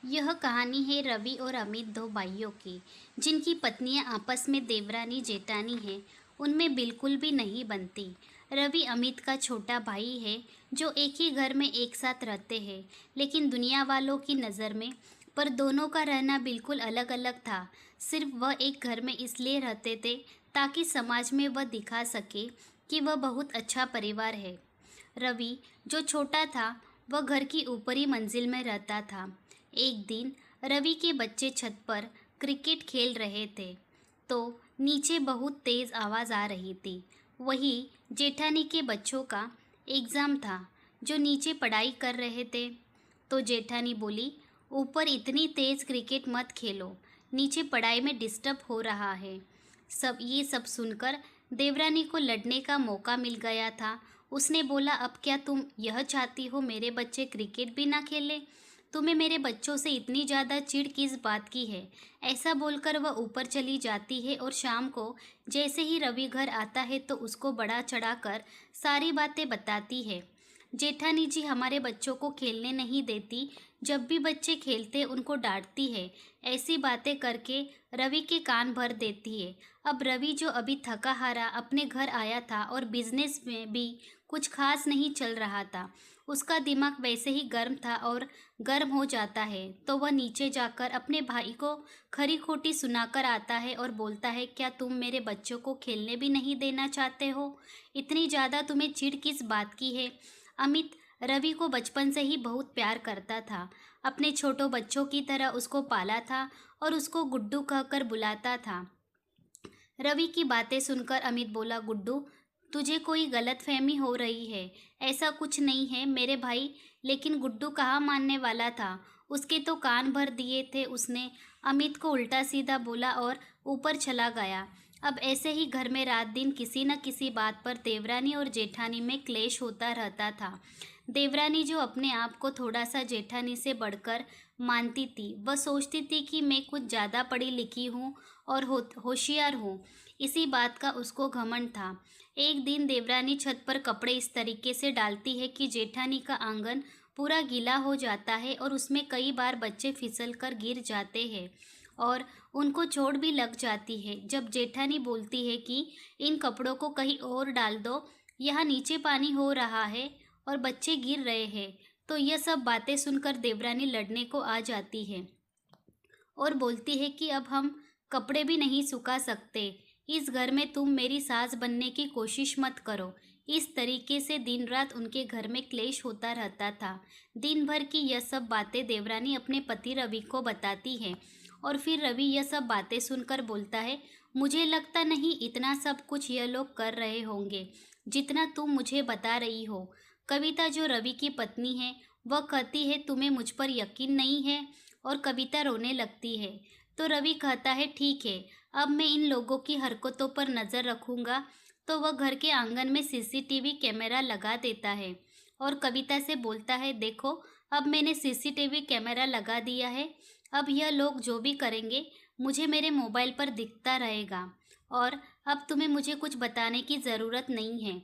यह कहानी है रवि और अमित, दो भाइयों की, जिनकी पत्नियां आपस में देवरानी जेठानी हैं। उनमें बिल्कुल भी नहीं बनती। रवि अमित का छोटा भाई है, जो एक ही घर में एक साथ रहते हैं, लेकिन दुनिया वालों की नज़र में पर दोनों का रहना बिल्कुल अलग अलग था। सिर्फ वह एक घर में इसलिए रहते थे ताकि समाज में वह दिखा सके कि वह बहुत अच्छा परिवार है। रवि, जो छोटा था, वह घर की ऊपरी मंजिल में रहता था। एक दिन रवि के बच्चे छत पर क्रिकेट खेल रहे थे, तो नीचे बहुत तेज आवाज़ आ रही थी। वही जेठानी के बच्चों का एग्ज़ाम था, जो नीचे पढ़ाई कर रहे थे। तो जेठानी बोली, ऊपर इतनी तेज क्रिकेट मत खेलो, नीचे पढ़ाई में डिस्टर्ब हो रहा है। सब सुनकर देवरानी को लड़ने का मौका मिल गया था। उसने बोला, अब क्या तुम यह चाहती हो मेरे बच्चे क्रिकेट भी ना खेलें? तुम्हें मेरे बच्चों से इतनी ज़्यादा चिढ़ किस बात की है? ऐसा बोलकर वह ऊपर चली जाती है और शाम को जैसे ही रवि घर आता है तो उसको बढ़ा चढ़ाकर सारी बातें बताती है। जेठानी जी हमारे बच्चों को खेलने नहीं देती, जब भी बच्चे खेलते उनको डांटती है। ऐसी बातें करके रवि के कान भर देती है। अब रवि, जो अभी थका हारा अपने घर आया था और बिजनेस में भी कुछ खास नहीं चल रहा था, उसका दिमाग वैसे ही गर्म था और गर्म हो जाता है, तो वह नीचे जाकर अपने भाई को खरी खोटी सुनाकर आता है और बोलता है, क्या तुम मेरे बच्चों को खेलने भी नहीं देना चाहते हो? इतनी ज़्यादा तुम्हें चिढ़ किस बात की है? अमित रवि को बचपन से ही बहुत प्यार करता था। अपने छोटों बच्चों की तरह उसको पाला था और उसको गुड्डू कहकर बुलाता था। रवि की बातें सुनकर अमित बोला, गुड्डू, तुझे कोई गलतफहमी हो रही है। ऐसा कुछ नहीं है मेरे भाई। लेकिन गुड्डू कहाँ मानने वाला था, उसके तो कान भर दिए थे उसने। अमित को उल्टा सीधा बोला और ऊपर चला गया। अब ऐसे ही घर में रात दिन किसी न किसी बात पर देवरानी और जेठानी में क्लेश होता रहता था। देवरानी, जो अपने आप को थोड़ा सा जेठानी से बढ़कर मानती थी, वह सोचती थी कि मैं कुछ ज़्यादा पढ़ी लिखी हूँ और होशियार हूँ। इसी बात का उसको घमंड था। एक दिन देवरानी छत पर कपड़े इस तरीके से डालती है कि जेठानी का आंगन पूरा गीला हो जाता है और उसमें कई बार बच्चे फिसल कर गिर जाते हैं और उनको चोट भी लग जाती है। जब जेठानी बोलती है कि इन कपड़ों को कहीं और डाल दो, यहाँ नीचे पानी हो रहा है और बच्चे गिर रहे हैं, तो यह सब बातें सुनकर देवरानी लड़ने को आ जाती है और बोलती है कि अब हम कपड़े भी नहीं सुखा सकते। इस घर में तुम मेरी सास बनने की कोशिश मत करो। इस तरीके से दिन रात उनके घर में क्लेश होता रहता था। दिन भर की यह सब बातें देवरानी अपने पति रवि को बताती है और फिर रवि यह सब बातें सुनकर बोलता है, मुझे लगता नहीं इतना सब कुछ यह लोग कर रहे होंगे जितना तुम मुझे बता रही हो। कविता, जो रवि की पत्नी है, वह कहती है, तुम्हें मुझ पर यकीन नहीं है? और कविता रोने लगती है। तो रवि कहता है, ठीक है, अब मैं इन लोगों की हरकतों पर नज़र रखूंगा। तो वह घर के आंगन में सीसीटीवी कैमरा लगा देता है और कविता से बोलता है, देखो, अब मैंने सीसीटीवी कैमरा लगा दिया है। अब यह लोग जो भी करेंगे मुझे मेरे मोबाइल पर दिखता रहेगा और अब तुम्हें मुझे कुछ बताने की ज़रूरत नहीं है।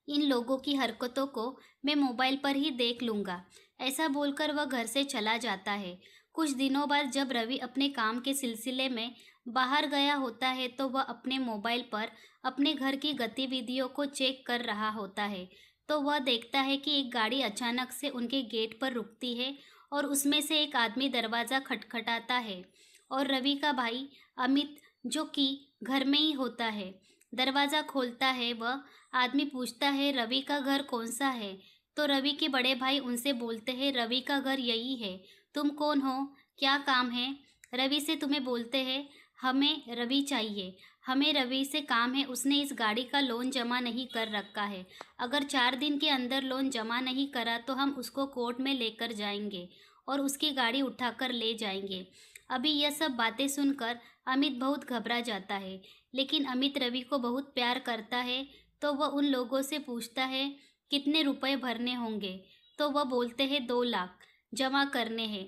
इन लोगों की हरकतों को मैं मोबाइल पर ही देख लूँगा। ऐसा बोलकर वह घर से चला जाता है। कुछ दिनों बाद जब रवि अपने काम के सिलसिले में बाहर गया होता है, तो वह अपने मोबाइल पर अपने घर की गतिविधियों को चेक कर रहा होता है। तो वह देखता है कि एक गाड़ी अचानक से उनके गेट पर रुकती है और उसमें से एक आदमी दरवाज़ा खटखटाता है और रवि का भाई अमित, जो कि घर में ही होता है, दरवाज़ा खोलता है। वह आदमी पूछता है, रवि का घर कौन सा है? तो रवि के बड़े भाई उनसे बोलते हैं, रवि का घर यही है। तुम कौन हो? क्या काम है? रवि से तुम्हें बोलते हैं, हमें रवि चाहिए। हमें रवि से काम है, उसने इस गाड़ी का लोन जमा नहीं कर रखा है। अगर 4 दिन के अंदर लोन जमा नहीं करा तो हम उसको कोर्ट में लेकर जाएंगे और उसकी गाड़ी उठाकर ले जाएंगे। अभी यह सब बातें सुनकर अमित बहुत घबरा जाता है, लेकिन अमित रवि को बहुत प्यार करता है। तो वह उन लोगों से पूछता है, कितने रुपए भरने होंगे? तो वह बोलते हैं, 2 लाख जमा करने हैं।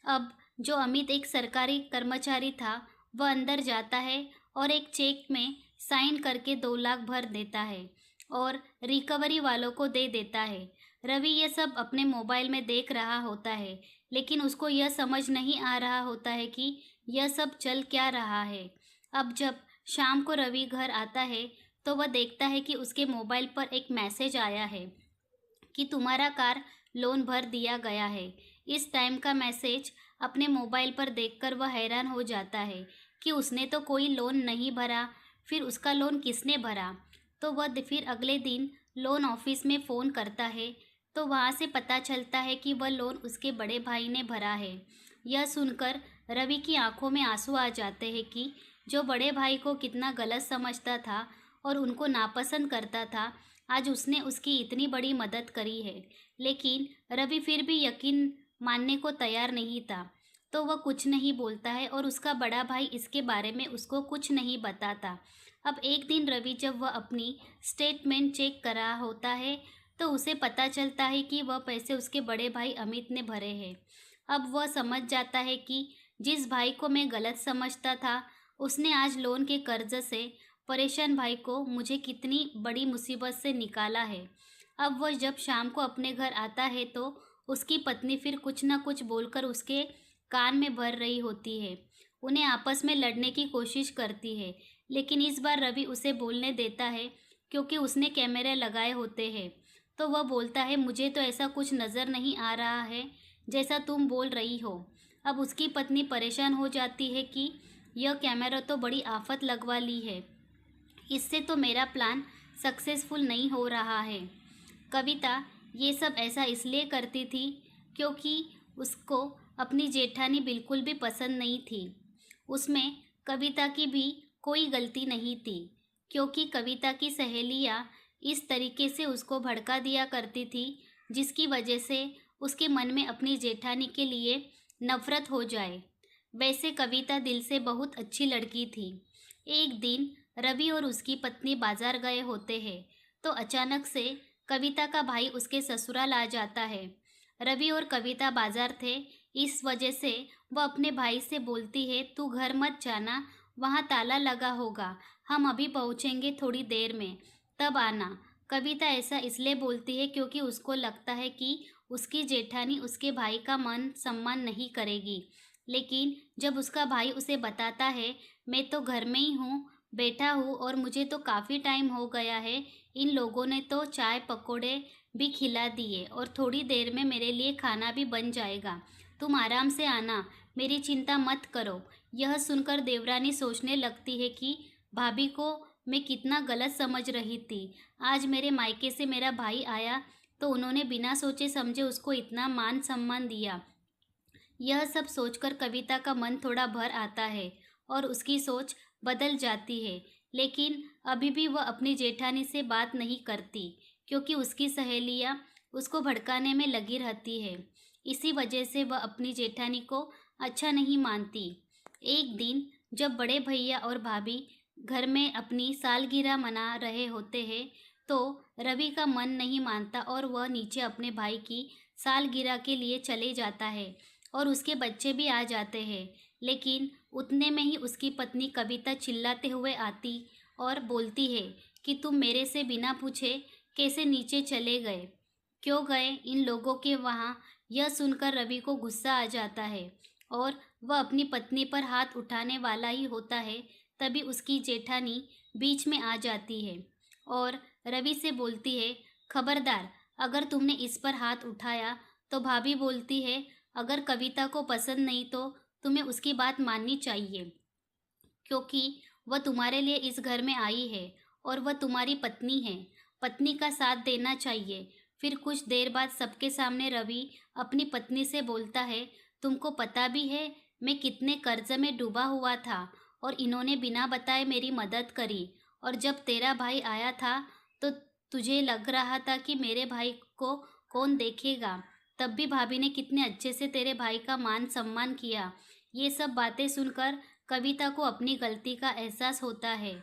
अब जो अमित एक सरकारी कर्मचारी था, वह अंदर जाता है और एक चेक में साइन करके 2 लाख भर देता है और रिकवरी वालों को दे देता है। रवि यह सब अपने मोबाइल में देख रहा होता है, लेकिन उसको यह समझ नहीं आ रहा होता है कि यह सब चल क्या रहा है। अब जब शाम को रवि घर आता है, तो वह देखता है कि उसके मोबाइल पर एक मैसेज आया है कि तुम्हारा कार लोन भर दिया गया है। इस टाइम का मैसेज अपने मोबाइल पर देखकर वह हैरान हो जाता है कि उसने तो कोई लोन नहीं भरा, फिर उसका लोन किसने भरा। तो वह फिर अगले दिन लोन ऑफिस में फ़ोन करता है, तो वहाँ से पता चलता है कि वह लोन उसके बड़े भाई ने भरा है। यह सुनकर रवि की आंखों में आंसू आ जाते हैं कि जो बड़े भाई को कितना गलत समझता था और उनको नापसंद करता था, आज उसने उसकी इतनी बड़ी मदद करी है। लेकिन रवि फिर भी यकीन मानने को तैयार नहीं था, तो वह कुछ नहीं बोलता है और उसका बड़ा भाई इसके बारे में उसको कुछ नहीं बताता। अब एक दिन रवि जब वह अपनी स्टेटमेंट चेक कर रहा होता है, तो उसे पता चलता है कि वह पैसे उसके बड़े भाई अमित ने भरे हैं। अब वह समझ जाता है कि जिस भाई को मैं गलत समझता था, उसने आज लोन के कर्ज से परेशान भाई को मुझे कितनी बड़ी मुसीबत से निकाला है। अब वह जब शाम को अपने घर आता है, तो उसकी पत्नी फिर कुछ न कुछ बोलकर उसके कान में भर रही होती है। उन्हें आपस में लड़ने की कोशिश करती है, लेकिन इस बार रवि उसे बोलने देता है क्योंकि उसने कैमरे लगाए होते हैं। तो वह बोलता है, मुझे तो ऐसा कुछ नज़र नहीं आ रहा है जैसा तुम बोल रही हो। अब उसकी पत्नी परेशान हो जाती है कि यह कैमरा तो बड़ी आफत लगवा ली है, इससे तो मेरा प्लान सक्सेसफुल नहीं हो रहा है। कविता ये सब ऐसा इसलिए करती थी क्योंकि उसको अपनी जेठानी बिल्कुल भी पसंद नहीं थी। उसमें कविता की भी कोई गलती नहीं थी, क्योंकि कविता की सहेलियाँ इस तरीके से उसको भड़का दिया करती थी, जिसकी वजह से उसके मन में अपनी जेठानी के लिए नफरत हो जाए। वैसे कविता दिल से बहुत अच्छी लड़की थी। एक दिन रवि और उसकी पत्नी बाजार गए होते हैं, तो अचानक से कविता का भाई उसके ससुराल आ जाता है। रवि और कविता बाजार थे, इस वजह से वह अपने भाई से बोलती है, तू घर मत जाना, वहाँ ताला लगा होगा, हम अभी पहुँचेंगे थोड़ी देर में, तब आना। कविता ऐसा इसलिए बोलती है क्योंकि उसको लगता है कि उसकी जेठानी उसके भाई का मान सम्मान नहीं करेगी। लेकिन जब उसका भाई उसे बताता है, मैं तो घर में ही हूँ, बैठा हूँ और मुझे तो काफ़ी टाइम हो गया है, इन लोगों ने तो चाय पकौड़े भी खिला दिए और थोड़ी देर में मेरे लिए खाना भी बन जाएगा, तुम आराम से आना, मेरी चिंता मत करो। यह सुनकर देवरानी सोचने लगती है कि भाभी को मैं कितना गलत समझ रही थी। आज मेरे मायके से मेरा भाई आया, तो उन्होंने बिना सोचे समझे उसको इतना मान सम्मान दिया। यह सब सोचकर कविता का मन थोड़ा भर आता है और उसकी सोच बदल जाती है। लेकिन अभी भी वह अपनी जेठानी से बात नहीं करती, क्योंकि उसकी सहेलियाँ उसको भड़काने में लगी रहती है। इसी वजह से वह अपनी जेठानी को अच्छा नहीं मानती। एक दिन जब बड़े भैया और भाभी घर में अपनी सालगिरह मना रहे होते हैं, तो रवि का मन नहीं मानता और वह नीचे अपने भाई की सालगिरह के लिए चले जाता है और उसके बच्चे भी आ जाते हैं। लेकिन उतने में ही उसकी पत्नी कविता चिल्लाते हुए आती और बोलती है कि तुम मेरे से बिना पूछे कैसे नीचे चले गए, क्यों गए इन लोगों के वहाँ। यह सुनकर रवि को गुस्सा आ जाता है और वह अपनी पत्नी पर हाथ उठाने वाला ही होता है, तभी उसकी जेठानी बीच में आ जाती है और रवि से बोलती है, खबरदार, अगर तुमने इस पर हाथ उठाया तो भाभी बोलती है, अगर कविता को पसंद नहीं तो तुम्हें उसकी बात माननी चाहिए, क्योंकि वह तुम्हारे लिए इस घर में आई है और वह तुम्हारी पत्नी है, पत्नी का साथ देना चाहिए। फिर कुछ देर बाद सबके सामने रवि अपनी पत्नी से बोलता है, तुमको पता भी है मैं कितने कर्ज में डूबा हुआ था और इन्होंने बिना बताए मेरी मदद करी, और जब तेरा भाई आया था तो तुझे लग रहा था कि मेरे भाई को कौन देखेगा, तब भी भाभी ने कितने अच्छे से तेरे भाई का मान सम्मान किया। ये सब बातें सुनकर कविता को अपनी गलती का एहसास होता है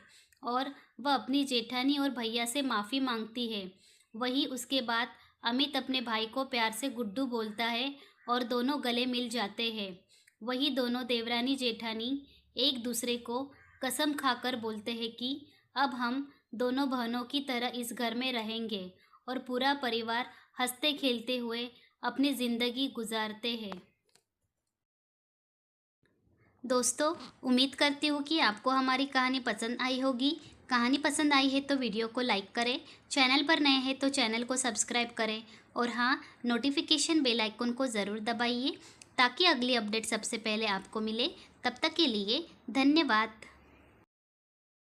और वह अपनी जेठानी और भैया से माफ़ी मांगती है। वही उसके बाद अमित अपने भाई को प्यार से गुड्डू बोलता है और दोनों गले मिल जाते हैं। वही दोनों देवरानी जेठानी एक दूसरे को कसम खाकर बोलते हैं कि अब हम दोनों बहनों की तरह इस घर में रहेंगे और पूरा परिवार हंसते खेलते हुए अपनी ज़िंदगी गुजारते हैं। दोस्तों, उम्मीद करती हूँ कि आपको हमारी कहानी पसंद आई होगी। कहानी पसंद आई है तो वीडियो को लाइक करें, चैनल पर नए हैं तो चैनल को सब्सक्राइब करें और हाँ, नोटिफिकेशन बेल आइकन को ज़रूर दबाइए ताकि अगली अपडेट सबसे पहले आपको मिले। तब तक के लिए धन्यवाद।